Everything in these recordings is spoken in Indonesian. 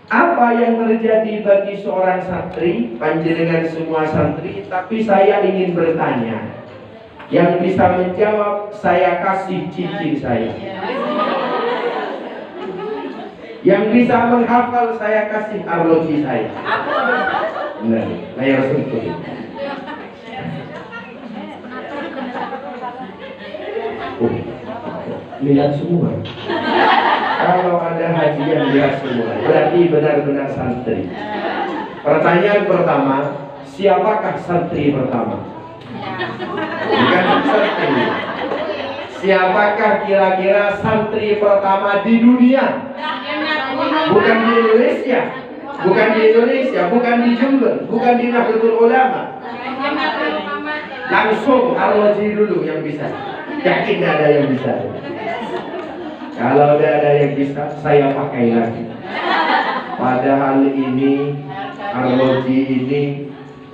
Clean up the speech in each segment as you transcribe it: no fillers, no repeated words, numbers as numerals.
Apa yang terjadi bagi seorang santri, panjenengan semua santri, tapi saya ingin bertanya. Yang bisa menjawab, saya kasih cincin saya. Yang bisa menghafal, saya kasih arloji saya. Benar, layar sentuh. Lihat semua. Kalau ada hadiah lihat semua, berarti benar-benar santri. Pertanyaan pertama, siapakah santri pertama? Bukan santri. Siapakah kira-kira santri pertama di dunia? Bukan di Indonesia, bukan di Indonesia, bukan di Jember, bukan di Nahdlatul Ulama. Langsung arloji dulu yang bisa. Yakin ada yang bisa? Kalau ada yang bisa, saya pakai lagi. Padahal ini arloji ini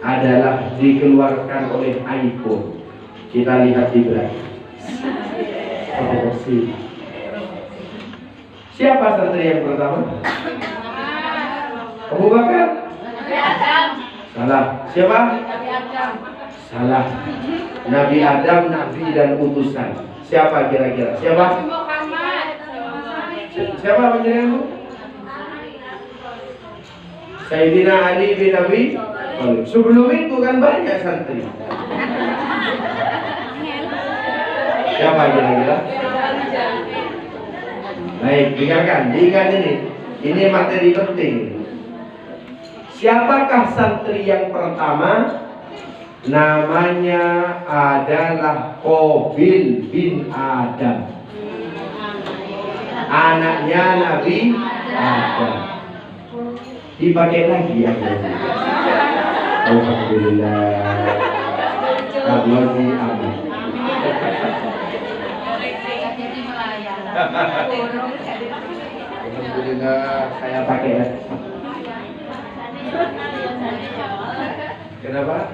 adalah dikeluarkan oleh iPhone. Kita lihat di belakang. Siapa santri yang pertama? Abu Bakar? Salah. Siapa? Salah. Nabi Adam, Nabi dan utusan. Siapa kira-kira? Siapa? Siapa panjenenganmu? Sayyidina Ali bin Abi Thalib. Sebelum itu kan banyak santri. Siapa kira-kira? Baik, dengarkan, diingat ini. Ini materi penting. Siapakah santri yang pertama? Namanya adalah Qabil bin Adam, anaknya Nabi Adam. Dipakai lagi ya. Alhamdulillah. Abdi amin. Alhamdulillah saya pakai ya. Kenapa?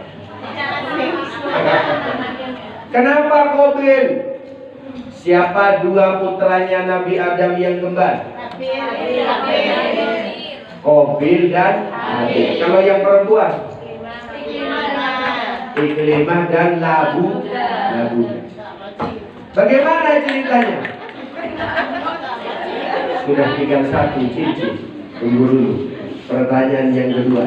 Kenapa Qabil? Siapa dua putranya Nabi Adam yang kembar? Qabil dan Habil. Kalau yang perempuan? Iklimah dan Labu. Bagaimana ceritanya? Sudah tinggal satu cincin. Tunggu dulu. Pertanyaan yang kedua.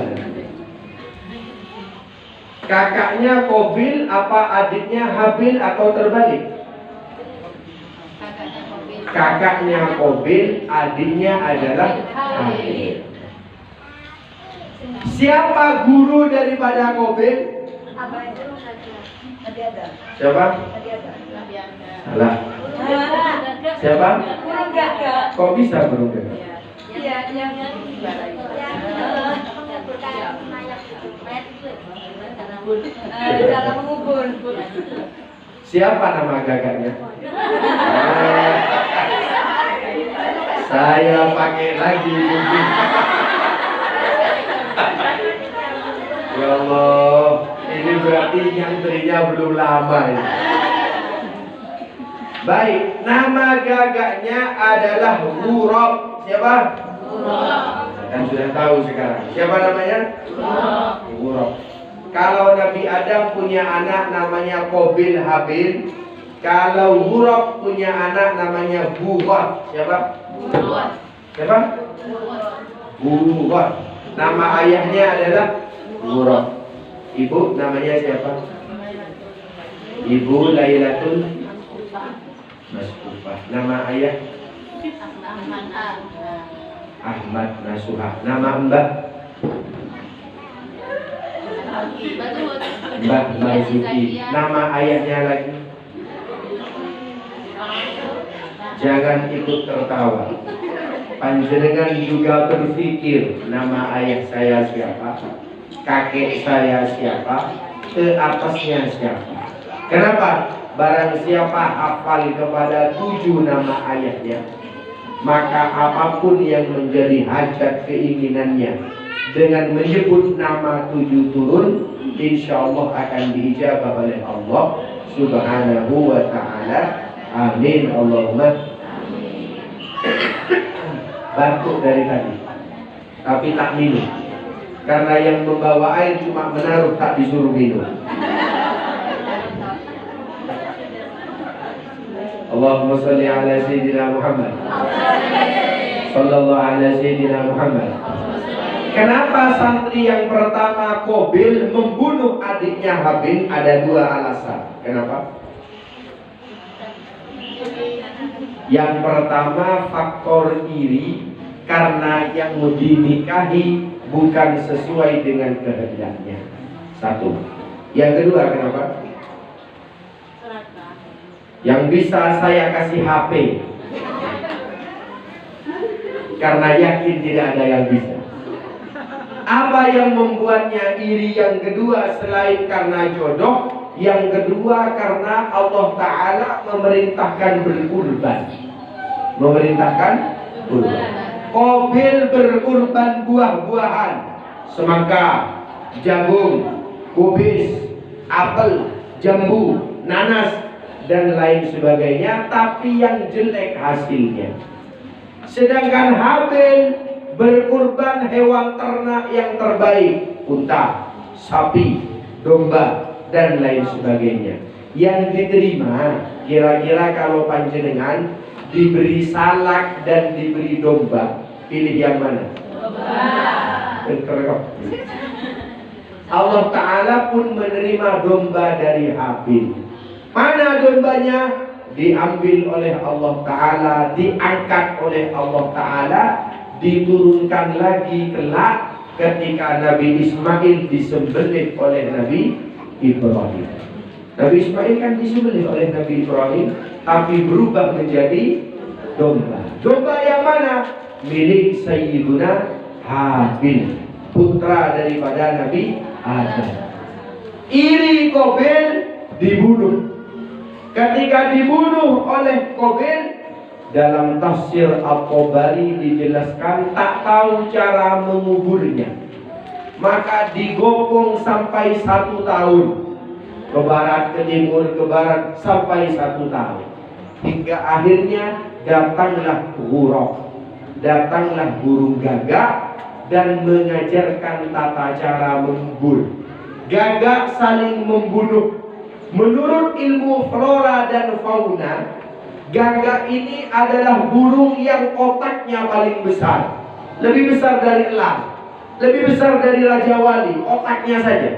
Kakaknya Qabil apa adiknya Habil atau terbalik? Kakaknya Qabil, adiknya adalah Habil. Siapa guru daripada Qabil? Siapa? Salah. Siapa? Kok bisa guru gagak? Cara mengubur. Siapa nama gagaknya? Saya pakai lagi mungkin. Ya Allah, ini berarti nyantrinya belum lama ini. Baik, nama gagaknya adalah Ghurab. Siapa? Ghurab. Kan sudah tahu sekarang. Siapa namanya? Ghurab. Kalau Nabi Adam punya anak namanya Qabil Habil. Kalau Ghurab punya anak namanya Bughar. Siapa? Siapa? Bughar. Nama ayahnya adalah Ghurab. Ibu namanya siapa? Ibu Lailatul Masqufah. Nama ayah? Ahmad Nasuhah. Nama mbak? Mbak Marzuki. Nama ayahnya lagi? Jangan ikut tertawa. Panjenengan juga berpikir nama ayah saya siapa, kakek saya siapa, ke atasnya siapa. Kenapa? Barang siapa hafal kepada 7 nama ayahnya, maka apapun yang menjadi hajat keinginannya dengan menyebut nama 7 turun, insya Allah akan diijabah oleh Allah Subhanahu wa ta'ala. Amin. Allahumma. Batuk dari tadi. tapi tak minum. Karena yang membawa air cuma menaruh, tak disuruh minum. Allahumma sholli ala sayyidina Muhammad. Sallallahu ala sayyidina Muhammad. Kenapa santri yang pertama Qabil membunuh adiknya Habil? Ada dua alasan. Kenapa? Yang pertama faktor iri, karena yang mau dinikahi bukan sesuai dengan kehendaknya. Satu. Yang kedua kenapa? Yang bisa saya kasih HP, karena yakin tidak ada yang bisa. Apa yang membuatnya iri? Yang kedua selain karena jodoh, yang kedua karena Allah Ta'ala memerintahkan berkurban. Memerintahkan kurban. Qabil berkurban buah-buahan, semangka, jagung, kubis, apel, jambu, nanas, dan lain sebagainya, tapi yang jelek hasilnya. Sedangkan Habil berkurban hewan ternak yang terbaik, unta, sapi, domba, dan lain sebagainya. Yang diterima, kira-kira kalau panjenengan diberi salak dan diberi domba, pilih yang mana? Domba. Allah Ta'ala pun menerima domba dari Habil. Mana dombanya? Diambil oleh Allah Ta'ala, diangkat oleh Allah Ta'ala, diturunkan lagi kelak ketika Nabi Ismail disembelih oleh Nabi Ibrahim. Nabi Ismail kan disembelih oleh Nabi Ibrahim, tapi berubah menjadi domba. Domba yang mana? Milik Sayyiduna Habil, putra daripada Nabi Adam. Iri Qabil dibunuh. Ketika dibunuh oleh Qabil, dalam tafsir At-Tabari dijelaskan tak tahu cara menguburnya, maka digopong sampai 1 tahun, ke barat, ke timur, ke barat, sampai 1 tahun, hingga akhirnya datanglah Ghurab, datanglah burung gagak dan mengajarkan tata cara mengubur. Gagak saling membunuh. Menurut ilmu flora dan fauna, gagak ini adalah burung yang otaknya paling besar, lebih besar dari elang, lebih besar dari Raja Wali, otaknya saja.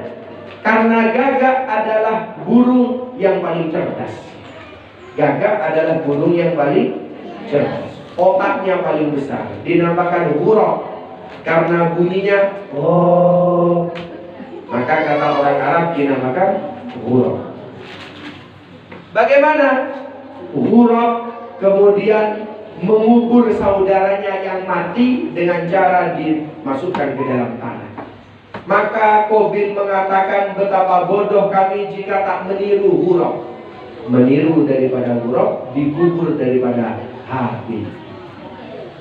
Karena gagak adalah burung yang paling cerdas. Gagak adalah burung yang paling cerdas, otaknya paling besar. Dinamakan Ghurab karena bunyinya oh, maka kata orang Arab dinamakan Ghurab. Bagaimana Ghurab kemudian mengubur saudaranya yang mati dengan cara dimasukkan ke dalam tanah? Maka Qabil mengatakan, betapa bodoh kami jika tak meniru Ghurab. Meniru daripada Ghurab, dikubur daripada Habil.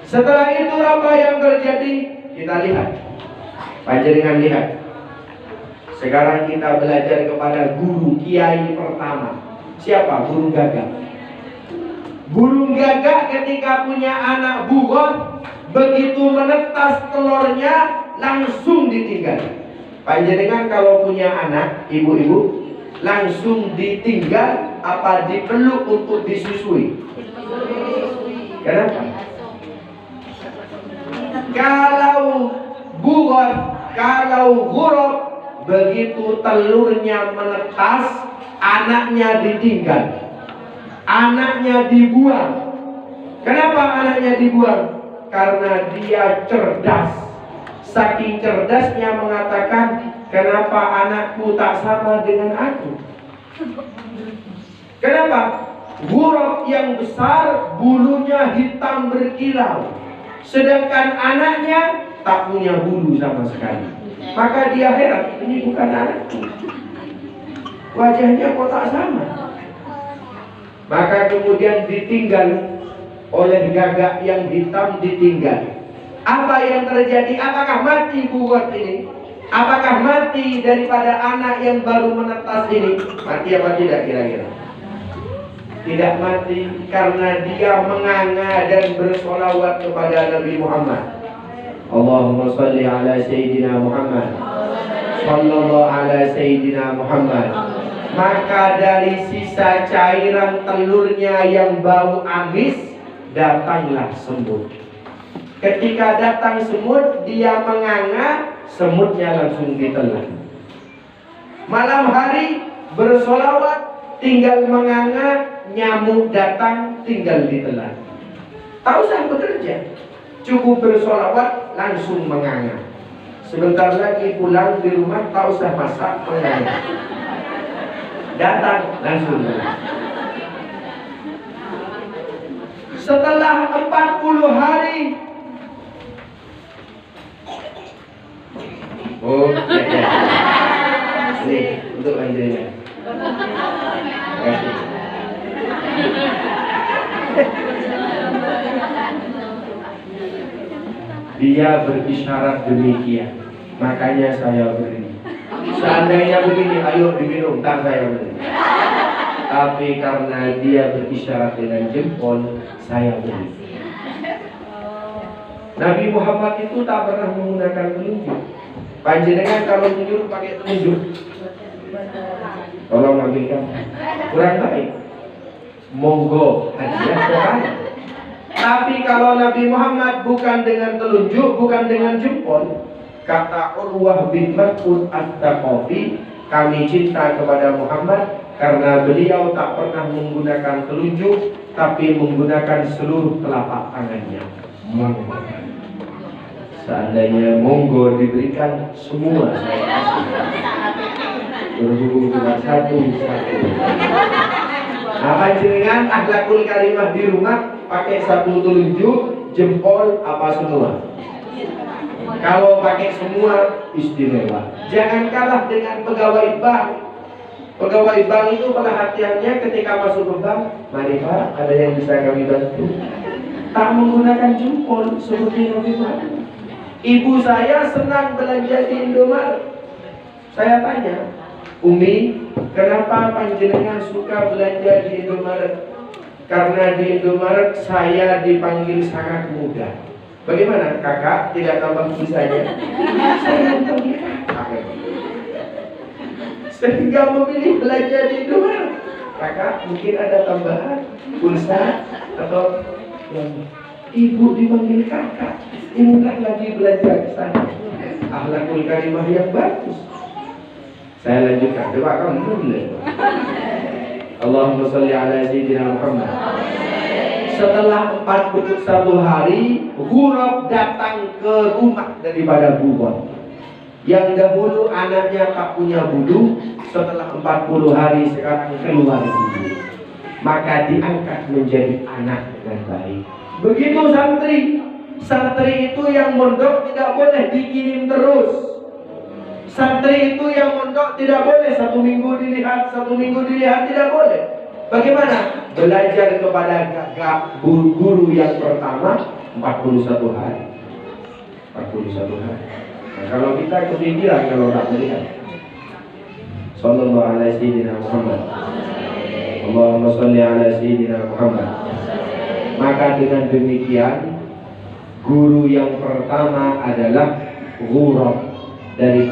Setelah itu apa yang terjadi? Kita lihat. Panjenengan lihat. Sekarang kita belajar kepada guru kiai pertama. Siapa? Burung gagak. Burung gagak ketika punya anak bugot, begitu menetas telurnya langsung ditinggal. Panjenengan kalau punya anak, ibu-ibu, langsung ditinggal apa dipeluk untuk disusui? Kenapa? Kalau bugot, kalau Ghurab, begitu telurnya menetas, anaknya ditinggal, anaknya dibuang. Kenapa anaknya dibuang? Karena dia cerdas. Saking cerdasnya mengatakan, kenapa anakku tak sama dengan aku? Kenapa? Ghurab yang besar, bulunya hitam berkilau, sedangkan anaknya tak punya bulu sama sekali. Maka dia heran, ini bukan anakku, wajahnya kok tak sama. Maka kemudian ditinggal oleh gagak yang hitam, ditinggal. Apa yang terjadi? Apakah mati bugot ini? Apakah mati daripada anak yang baru menetas ini? Mati apa tidak kira-kira? Tidak mati, karena dia menganga dan bersolawat kepada Nabi Muhammad. Allahumma salli ala Sayyidina Muhammad, sallallahu ala Sayyidina Muhammad. Maka dari sisa cairan telurnya yang bau amis, datanglah semut. Ketika datang semut, dia menganga, semutnya langsung ditelan. Malam hari bersolawat, tinggal menganga, nyamuk datang, tinggal ditelan. Tak usah bekerja, cukup bersolawat, langsung menganga. Sebentar lagi pulang di rumah, tak usah masak, menganga. Datang, langsung menganga. Setelah 40 hari, oh, ya. Ini untuk anjingnya. Terima kasih. Dia berisyarat demikian, makanya saya beri. Seandainya begini, ayo diminum, tak saya beri. Tapi karena dia berisyarat dengan jempol, saya beri. Nabi Muhammad itu tak pernah menggunakan telunjuk. Panjenengan kalau menyuruh pakai telunjuk, tolong ambilkan, kurang baik. Monggo, hadiah orang. Tapi kalau Nabi Muhammad bukan dengan telunjuk, bukan dengan jempol. Kata Urwah bin Mas'ud At-Taqafi, kami cinta kepada Muhammad karena beliau tak pernah menggunakan telunjuk, tapi menggunakan seluruh telapak tangannya. Monggo. Seandainya monggo diberikan, semua saya kasih. Berhubung dengan satu-satu. Apa jenengan akhlakul karimah di rumah pakai satu telunjuk, jempol, apa semua? Kalau pakai semua istimewa. Jangan kalah dengan pegawai bank. Pegawai bank itu perhatiannya ketika masuk ke bank, mari Pak, ada yang bisa kami bantu. Tak menggunakan jempol seperti Nabi Muhammad. Ibu saya senang belanja di Indomaret. Saya tanya, Umi, kenapa panjenengan suka belanja di Indomaret? Karena di Indomaret saya dipanggil sangat muda. Bagaimana kakak, tidak tambah pulsanya? Saya dipanggil kakak. Sehingga memilih belanja di Indomaret. Kakak, mungkin ada tambahan pulsa atau ibu dipanggil kakak. Inilah lagi belanja ke sana. Akhlakul karimah yang bagus. Saya lanjutkan, coba kamu mulai. Allahumma sholli ala Sayyidina Muhammad. Setelah 41 hari, Ghurab datang ke rumah daripada Bukhon. Yang dahulu anaknya tak punya bulu, setelah 40 hari sekarang keluar bulu. Maka diangkat menjadi anak dengan baik. Begitu santri. Santri itu yang mondok tidak boleh dikirim terus. Santri itu yang mondok tidak boleh satu minggu dilihat, tidak boleh. Bagaimana? Belajar kepada guru yang pertama 41 hari. 41 hari. Nah, kalau kita kepikiran kalau tak melihat. Sallallahu alaihi Sayyidina Muhammad. Allahumma sholli ala Sayyidina Muhammad. Maka dengan demikian, guru yang pertama adalah Ghurab dari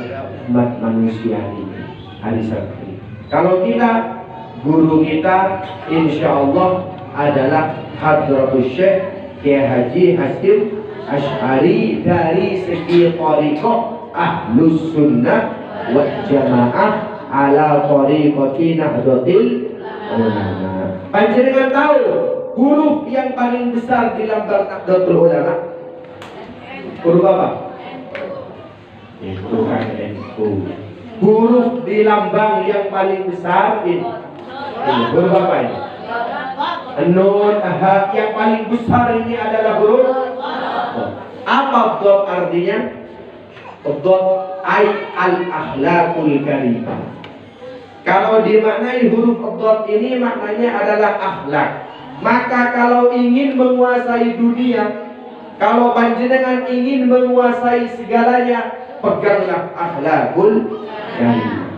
umat manusia ini, hari Sabtu. Kalau kita, guru kita insya Allah adalah Hadratus Syekh Kiai Haji Hasyim Asy'ari dari segi thariqah Ahlus Sunnah wal Jamaah ala thariqati Nahdlatul Ulama. Panjenengan tahu huruf yang paling besar di lambang Nahdlatul Ulama? Huruf apa? Itu kan itu. Huruf di lambang yang paling besar ini. Huruf apa ini? Nun. Yang paling besar ini adalah huruf apa? Dhad artinya? Dhad ay al-akhlaqul karimah. Kalau dimaknai huruf dhad ini maknanya adalah akhlak. Maka kalau ingin menguasai dunia, kalau panjenengan ingin menguasai segalanya, peganglah akhlakul karimah.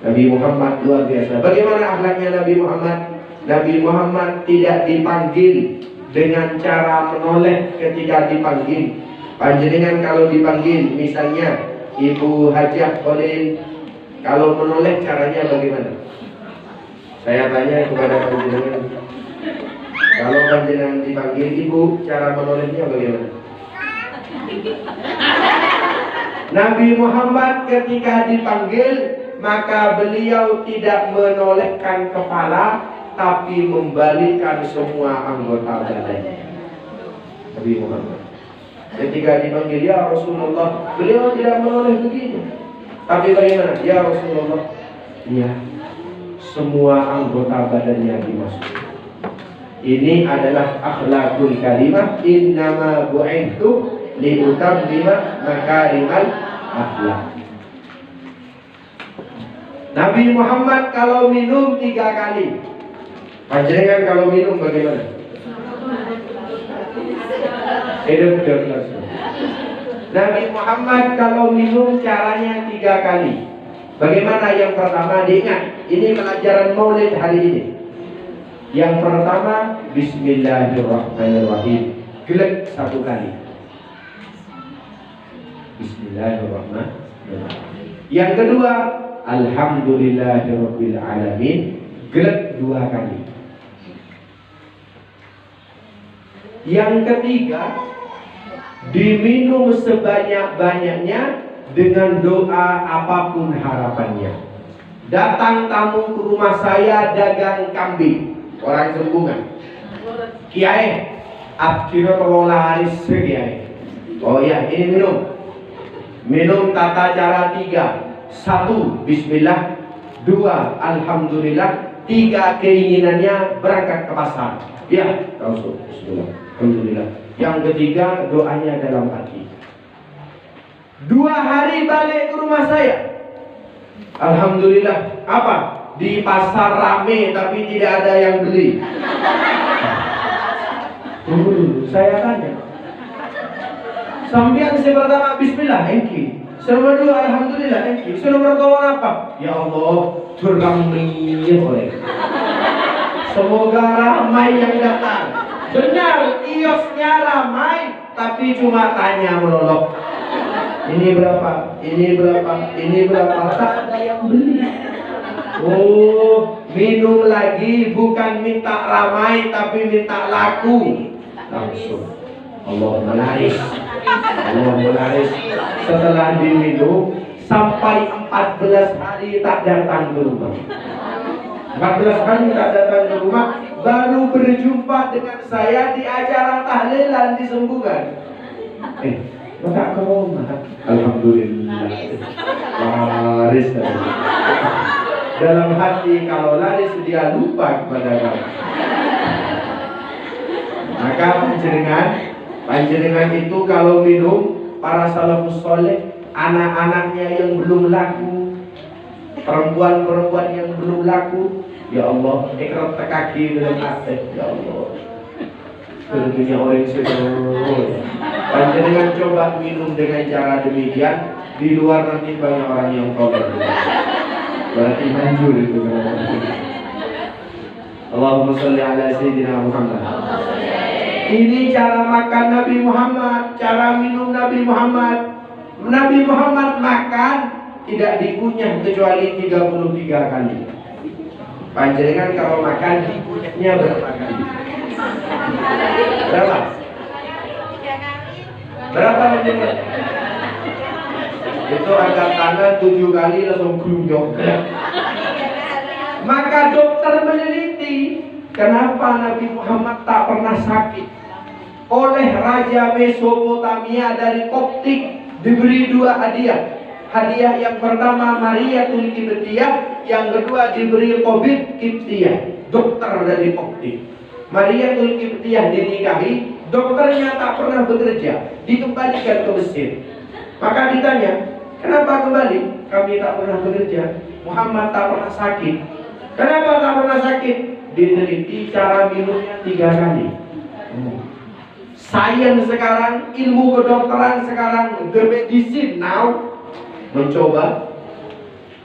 Nabi Muhammad luar biasa. Bagaimana akhlaknya Nabi Muhammad? Nabi Muhammad tidak dipanggil dengan cara menoleh ketika dipanggil, Panjenengan kalau dipanggil, misalnya Ibu Hajah Olin, kalau menoleh caranya bagaimana? Saya tanya kepada panjenengan, kalau panjenengan dipanggil Ibu, cara menolehnya bagaimana? Nabi Muhammad ketika dipanggil, maka beliau tidak menolehkan kepala, tapi membalikkan semua anggota badannya. Nabi Muhammad ketika dipanggil ya Rasulullah, beliau tidak menoleh begini, tapi bagaimana? Ya Rasulullah, ya, semua anggota badannya dimasukkan. Ini adalah akhlakul karimah. Innama bu'ithu liutammima makarimal akhlak. Nabi Muhammad kalau minum 3 kali. Panjenengan kalau minum bagaimana? Nabi Muhammad kalau minum caranya 3 kali. Bagaimana? Yang pertama, diingat, ini pelajaran maulid hari ini. Yang pertama, Bismillahirrahmanirrahim, gelek 1 kali. Bismillahirrahmanirrahim. Yang kedua, Alhamdulillahirabbil alamin, gelek 2 kali. Yang ketiga, diminum sebanyak-banyaknya dengan doa apapun harapannya. Datang tamu ke rumah saya dagang kambing, orang sembungan. Kiai, abdino telola haris kiai. Oh ya, ini minum. Minum tata cara 3. 1, Bismillah. 2, Alhamdulillah. 3, keinginannya berangkat ke pasar. Ya, langsung Bismillah, Alhamdulillah. Yang ketiga, doanya dalam hati. 2 hari balik ke rumah saya. Alhamdulillah. Apa? Di pasar rame tapi tidak ada yang beli. Saya tanya. Sambian saya pertama Bismillah, enki. Nomor 2, Alhamdulillah, enki. Nomor 2 apa? Ya Allah, berkami oleh. Semoga ramai yang datang. Benar, kiosnya ramai, tapi cuma tanya melolok. Ini berapa? Ini berapa? Ini berapa? Tak ada yang beli. Oh, minum lagi, bukan minta ramai, tapi minta laku. Langsung Allah menaris. Allah menaris. Setelah diminum, sampai 14 hari tak datang ke rumah. 14 hari tak datang ke rumah, baru berjumpa dengan saya di acara tahlilan di Sembungan. Maka ke rumah, alhamdulillah, laris. Dalam hati, kalau laris dia lupa kepada kamu. Maka panjenengan itu kalau minum, para salafus soleh, anak-anaknya yang belum laku, perempuan-perempuan yang belum laku, ya Allah, ikrar kaki dalam hati, ya Allah. Tentunya orang sedih. Panjenengan coba minum dengan cara demikian, di luar nanti banyak orang yang tobat. Berarti manjur itu. Allahumma sholli ala sayyidina Muhammad. Ini cara makan Nabi Muhammad, cara minum Nabi Muhammad. Nabi Muhammad makan tidak dikunyah kecuali 33 kali. Panjenengan kalau makan dikunyahnya berapa kali? Berapa? Berapa panjenengan? Itu angkat tangan 7 kali langsung gluyok. Maka dokter meneliti kenapa Nabi Muhammad tak pernah sakit. Oleh Raja Mesopotamia dari Koptik diberi 2 hadiah. Hadiah yang pertama Mariatul Kibtiyah, yang kedua diberi Qobit Kibtiyah, dokter dari Koptik. Mariatul Kibtiyah dinikahi, dokternya tak pernah bekerja, dikembalikan ke Mesir. Maka ditanya, kenapa kembali? Kami tak pernah bekerja. Muhammad tak pernah sakit. Kenapa tak pernah sakit? Diteliti cara minumnya 3 kali. Sains sekarang, ilmu kedokteran sekarang, the medicine now mencoba.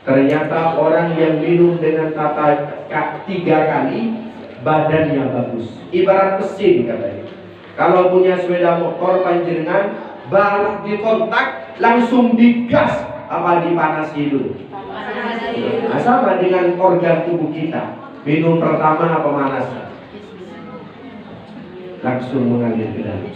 Ternyata orang yang minum dengan tata 3 kali badannya bagus. Ibarat mesin katanya. Kalau punya sepeda motor panjenengan baru dikontak langsung digas apa dipanasi dulu. Nah, sama dengan organ tubuh kita. Minum pertama apa pemanasan? Langsung mengalir ke dalam.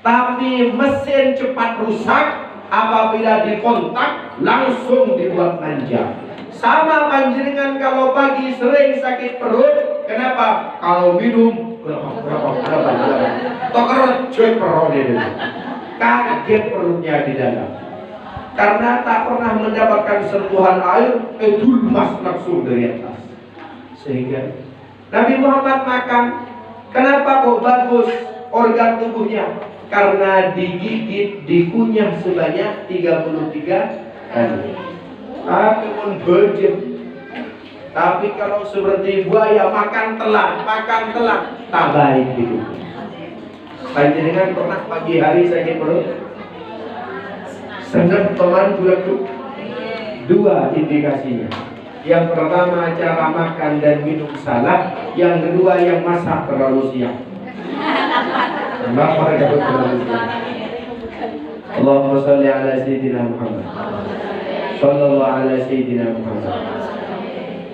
Tapi mesin cepat rusak apabila dikontak langsung dibuat manja. Sama panjenengan kalau pagi sering sakit perut, kenapa? Kalau minum tokerejut perutnya, kaget perutnya di dalam. Karena tak pernah mendapatkan sentuhan air, dulmas langsung dari atas. Sehingga Nabi Muhammad makan, kenapa kok bagus organ tubuhnya? Karena digigit, dikunyah sebanyak 33 kali. Pun berjem. Tapi kalau seperti buaya makan telan, tak baik hidup. Panjenengan pernah pagi hari sakit perut? Senang teman bulat-bulat. Dua indikasinya. Yang pertama cara makan dan minum salah. Yang kedua yang masak terlalu siang. Kenapa terlalu siang? Allahumma sholli ala sayyidina Muhammad. Sallallahu ala sayyidina Muhammad.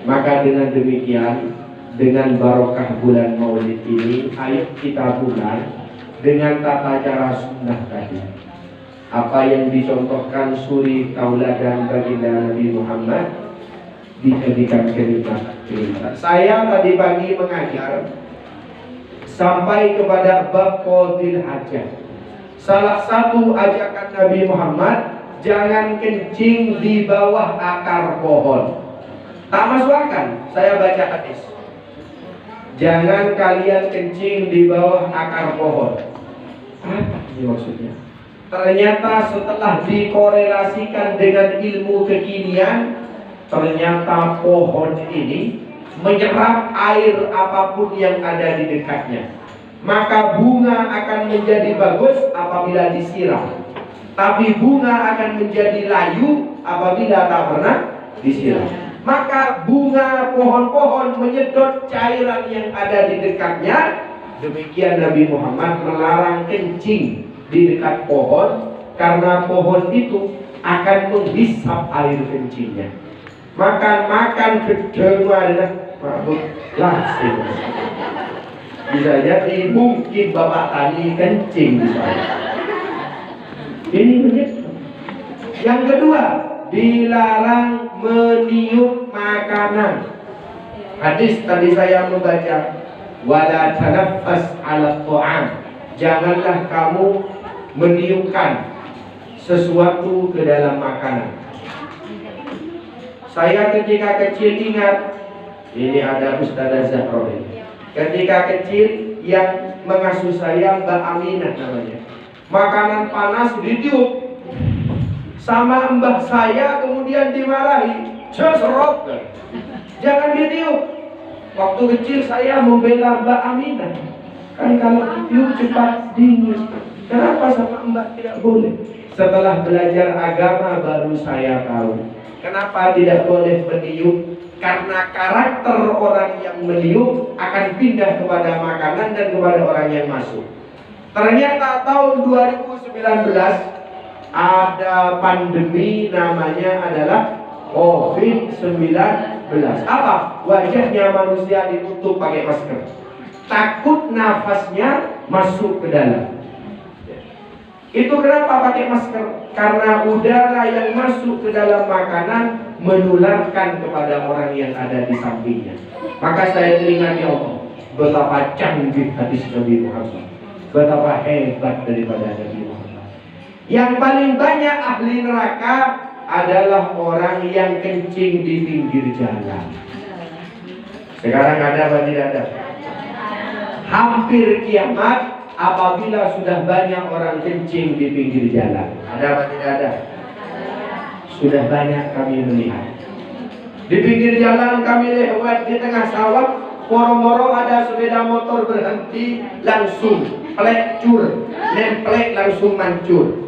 Maka dengan demikian, dengan barokah bulan Maulid ini, ayo kita bulan dengan tata cara sunnah tadi. Apa yang dicontohkan suri tauladan baginda Nabi Muhammad dijadikan kalimat. Saya tadi pagi mengajar sampai kepada bab qadil hajat. Salah satu ajakan Nabi Muhammad, jangan kencing di bawah akar pohon. Tak masuk akal. Saya baca hadis. Jangan kalian kencing di bawah akar pohon. Apa ini maksudnya? Ternyata setelah dikorelasikan dengan ilmu kekinian, ternyata pohon ini menyerap air apapun yang ada di dekatnya. Maka bunga akan menjadi bagus apabila disiram. Tapi bunga akan menjadi layu apabila tak pernah disiram. Maka bunga pohon-pohon menyedot cairan yang ada di dekatnya. Demikian Nabi Muhammad melarang kencing di dekat pohon, karena pohon itu akan menghisap air kencingnya. Makan kedengaran mabuk langsung. Bisa jadi mungkin bapak tadi kencing di sana. Ini begitu. Yang kedua, dilarang meniup makanan. Hadis tadi saya membaca, wala tanaffas 'ala ta'am. Janganlah kamu meniupkan sesuatu ke dalam makanan. Saya ketika kecil ingat, ini ada Ustazah Zahra ini. Ketika kecil yang mengasuh saya Mbak Aminah namanya. Makanan panas ditiup sama mbah saya, kemudian dimarahi, "Josrot, jangan ditiup." Waktu kecil saya membela Mbak Aminah. Kan kalau ditiup cepat dingin. Kenapa sama mbak tidak boleh? Setelah belajar agama baru saya tahu kenapa tidak boleh meniup. Karena karakter orang yang meniup akan pindah kepada makanan dan kepada orang yang masuk. Ternyata tahun 2019 ada pandemi, namanya adalah COVID-19. Apa? Wajahnya manusia ditutup pakai masker. Takut nafasnya masuk ke dalam. Itu kenapa pakai masker? Karena udara yang masuk ke dalam makanan menularkan kepada orang yang ada di sampingnya. Maka saya teringat, ya Allah, betapa canggih hadis Nabi Muhammad, betapa hebat daripada Nabi Muhammad. Yang paling banyak ahli neraka adalah orang yang kencing di pinggir jalan. Sekarang ada apa tidak ada? Hampir kiamat apabila sudah banyak orang kencing di pinggir jalan. Ada apa tidak ada? Sudah banyak kami melihat. Di pinggir jalan kami lewat di tengah sawah, moro-moro ada sepeda motor berhenti, langsung pelecur, nemplek langsung mancur.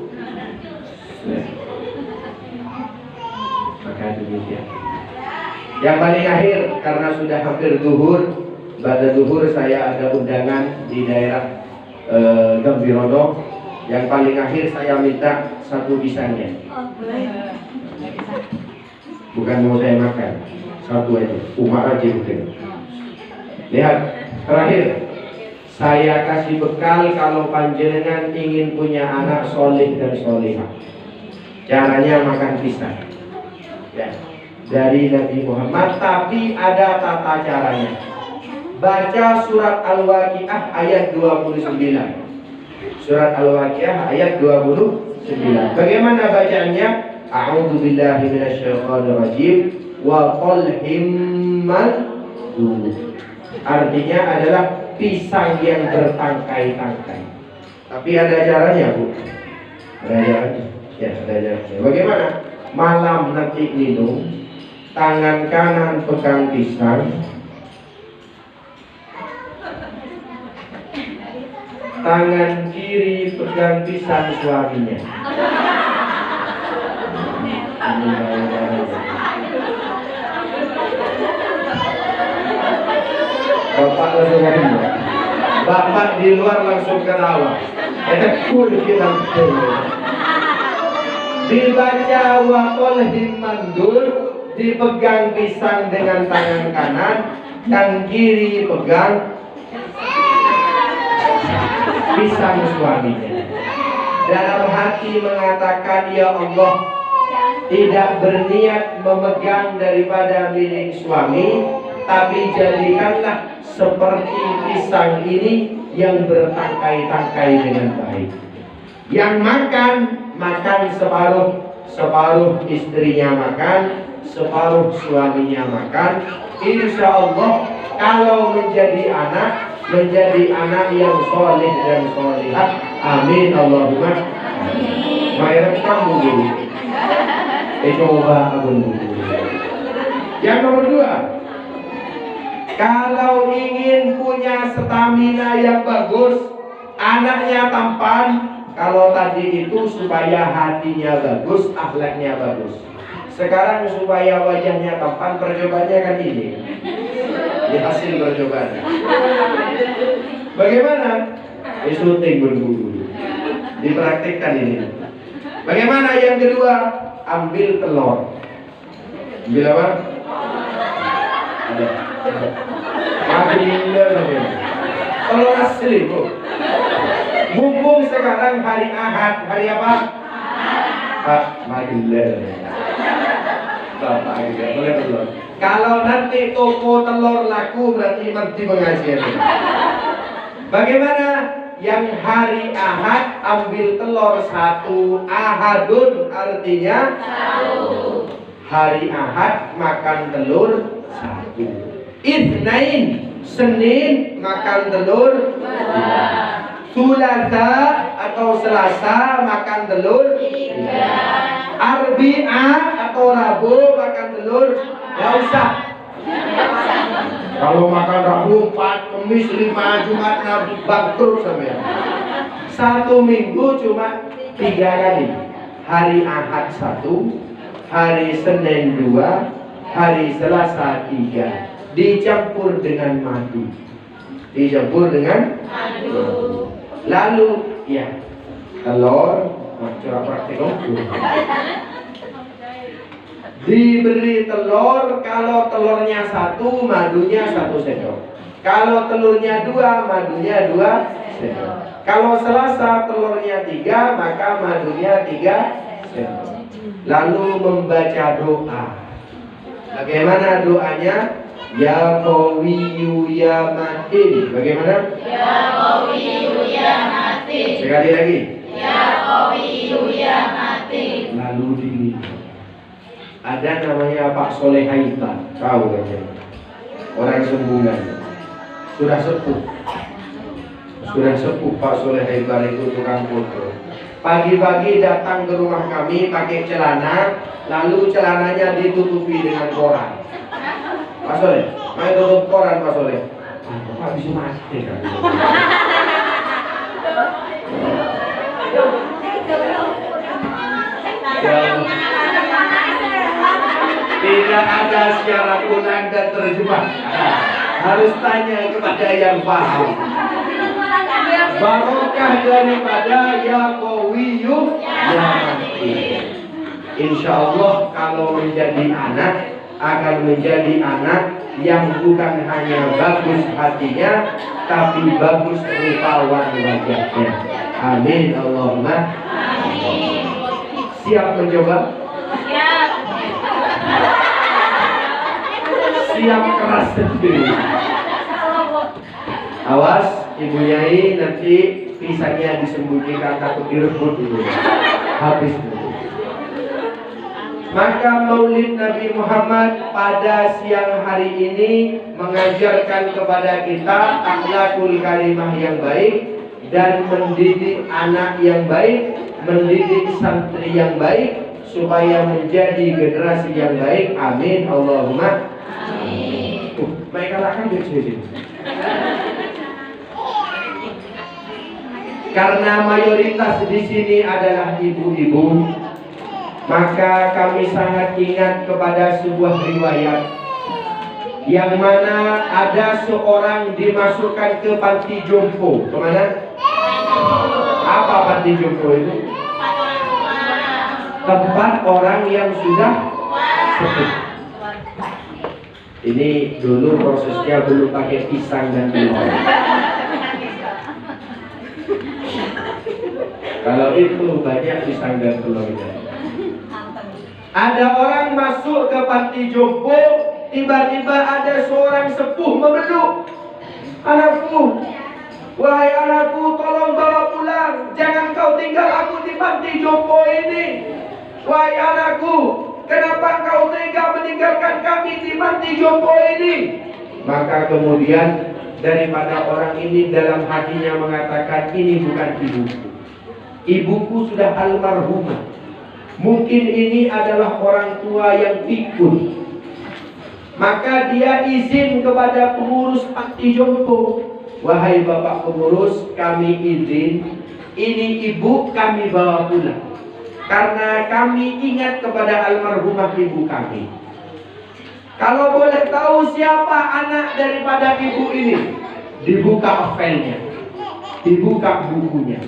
Maka demikian. Yang paling akhir, karena sudah hampir zuhur, pada zuhur saya ada undangan di daerah Gambirodo Yang paling akhir saya minta satu pisangnya. Bukan mau saya makan, satu aja. Umar aja mungkin. Lihat, terakhir. Saya kasih bekal kalau panjenengan ingin punya anak soleh dan solehah. Caranya makan pisang. Ya. Dari Nabi Muhammad, tapi ada tata caranya. Baca surat Al-Waqiah ayat 29. Surat Al-Waqiah ayat 29. Bagaimana bacaannya? A'udzu billahi minasyaitonir rajim wa qalhim mandud. Artinya adalah pisang yang bertangkai-tangkai. Tapi ada caranya, Bu. Ada caranya. Ya, ada caranya. Bagaimana? Malam nanti minum, tangan kanan pegang pisang, tangan kiri pegang pisang suaminya. Bapak langsung ngomong. Bapak di luar langsung ketawa. Cool bilang betul. Dibaca wa qalhim mandul, dipegang pisang dengan tangan kanan, yang kiri pegang pisang suaminya. Dalam hati mengatakan, ya Allah, tidak berniat memegang daripada milik suami, tapi jadikanlah seperti pisang ini yang bertangkai-tangkai dengan baik. Yang makan separuh istrinya makan, separuh suaminya makan. Insya Allah kalau menjadi anak yang soleh dan solehah. Amin Allahumma amin. Mayat kamu dulu. Coba abun dulu. Yang nomor 2. Kalau ingin punya stamina yang bagus, anaknya tampan. Kalau tadi itu supaya hatinya bagus, akhlaknya bagus. Sekarang supaya wajahnya tampan, percobaannya kan ini. Ini hasil percobaan. Bagaimana? Syuting dulu. Dipraktikkan ini. Bagaimana yang kedua? Ambil telur. Ambil apa? Ada. Telur asli, Bu. Mumpung sekarang hari Ahad. Hari apa? Boleh telur. Kalau nanti toko telur laku, berarti mati pengajian. Bagaimana? Yang hari Ahad ambil telur 1. Ahadun artinya 1. Hari Ahad makan telur 1. Itsnain, Senin makan telur 2. Sulasa atau Selasa makan telur 3. Arbi'a atau Rabu makan telur. Gak usah. Kalau makan Rabu 4, Kamis 5, Jumat 6, bangkrut sampai. 1 minggu cuma 3 kali. Hari Ahad 1, hari Senin 2, hari Selasa 3. Dicampur dengan madu. Lalu ya telur, coba praktik diberi telur. Kalau telurnya 1, madunya 1 sendok. Kalau telurnya 2, madunya 2 sendok. Kalau Selasa telurnya 3, maka madunya 3 sendok. Lalu membaca doa. Bagaimana doanya? Ya Qawiyyu ya Matin. Bagaimana? Ya Qawiyyu ya Matin. Sekali lagi. Ya Qawiyyu ya Matin. Lalu diminum. Ada namanya Pak Soleh Haiban. Tahu kan? Orang Sembungan. Sudah sepuh Pak Soleh Haiban itu tukang foto. Pagi-pagi datang ke rumah kami pakai celana, lalu celananya ditutupi dengan koran. Pak Soleh, mau tutup koran Pak Soleh? Pak bisa mati kan? Tidak ada secara ulang dan terjemah. Harus tanya kepada yang paham. barokah daripada ya Qawiyu ya Matin. Insya Allah kalau menjadi anak akan menjadi anak yang bukan hanya bagus hatinya, tapi bagus rupawan wajahnya. Amin Allahumma amin. Siap mencoba? Siap keras sendiri. Awas Ibu Nyai, nanti pisangnya disembunyikan, takut direbut dulu. Habis dulu. Maka Maulid Nabi Muhammad pada siang hari ini mengajarkan kepada kita akhlakul karimah yang baik dan mendidik anak yang baik, mendidik santri yang baik supaya menjadi generasi yang baik. Amin Allahumma amin. Mereka akan jadi. Karena mayoritas di sini adalah ibu-ibu, maka kami sangat ingat kepada sebuah riwayat yang mana ada seorang dimasukkan ke panti jompo. Kemana? Apa panti jompo itu? Tempat orang yang sudah sepuh. Ini dulu prosesnya belum pakai pisang dan telur. Kalau itu banyak pisang dan telurnya. Ada orang masuk ke panti jompo, tiba-tiba ada seorang sepuh memeluk. Anakku, wahai anakku, tolong bawa pulang. Jangan kau tinggal aku di panti jompo ini. Wahai anakku, kenapa kau tega meninggalkan kami di panti jompo ini? Maka kemudian daripada orang ini dalam hatinya mengatakan, ini bukan ibuku. Ibuku sudah almarhumah. Mungkin ini adalah orang tua yang pikun. Maka dia izin kepada pengurus panti jompo, wahai bapak pengurus, kami izin, ini ibu kami bawa pulang, karena kami ingat kepada almarhumah ibu kami. Kalau boleh tahu siapa anak daripada ibu ini, dibuka filenya, dibuka bukunya,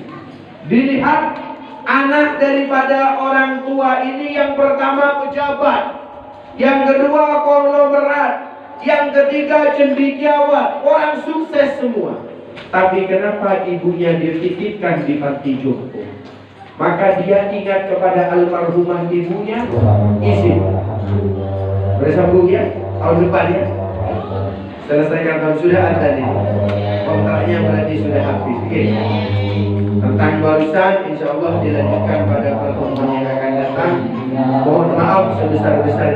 dilihat anak daripada orang tua ini yang pertama pejabat, yang kedua konglomerat, yang ketiga cendekiawan, orang sukses semua. Tapi kenapa ibunya dititipkan di panti jompo? Maka dia ingat kepada almarhumah ibunya, izin. Bersambung ya, tahun depan ya. Selesaikan tahun sudah ada nih. Kontraknya berarti sudah habis. Okay. Tentang barusan insya Allah dilanjutkan pada pertemuan yang akan datang. Mohon maaf sebesar-besarnya.